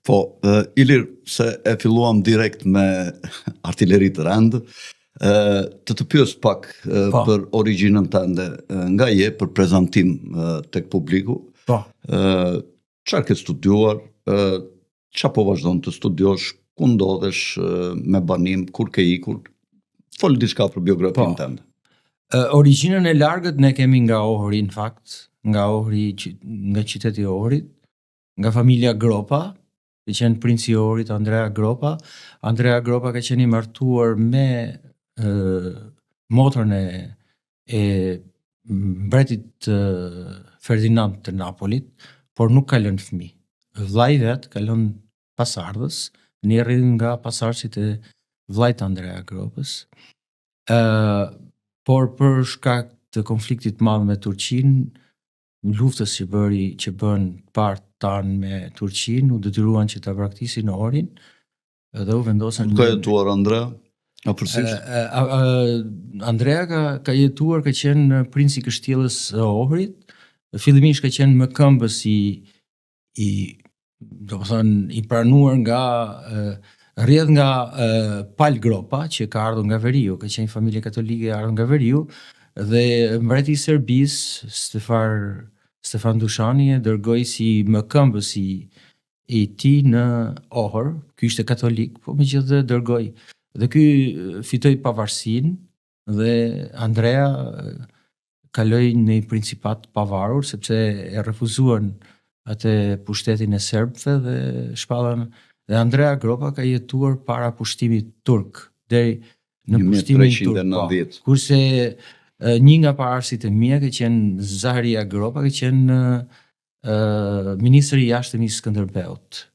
Po, Ilir, se e filluam direkt me artilleri të rëndë, të pyes pak për origjinën tënde, nga je për prezantim tek publiku. Po. Çfarë ke studiuar, çfarë po vazhdon të studiosh, ku ndodhesh me banim, kur ke ikur? Fol diçka për biografinë tënde. Origjinën e largët ne kemi nga Ohri, në fakt, nga Ohri, nga qyteti i Ohrit, nga familja Gropa, ka qenë princi i Ohrit, Andrea Gropa. Andrea Gropa ka qenë i martuar me motrën e mbretit Ferdinand të Napolit, por nuk ka lënë fëmijë. Vllai i vet ka lënë pasardhës, njerëj nga pasardhësit e vllait Andrea Gropës. Por për shkak të konfliktit madh me Turqinë, luftës që bën partë tanë me Turqinë, u detyruan që ta braktisin Ohrin dhe u vendosën. Ka jetuar Andrea? Andrea ka jetuar, ka qenë princi i kështjellës së Ohrit. Fillimisht ka qenë më këmbës i pranuar nga rrjedh nga Pal Gropa, që ka ardhur nga Veriu, ka qenë familje katolike e ardhur nga Veriu, dhe mbreti i Serbisë, Stefan Dushani, e dërgoi si më këmbës i tij në Ohër. Ky ishte katolik, po megjithatë dërgoi. Dhe ky fitoi pavarësinë dhe Andrea kaloi në një principat pavarur, sepse e refuzuan atë pushtetin e serbëve dhe shpallën. Dhe Andrea Gropa ka jetuar para pushtimit turk, deri në pushtimin turk. Kurse një nga pararësit e mia ka qenë Zaharia Gropa, ka qenë ministri i jashtëm i Skënderbeut.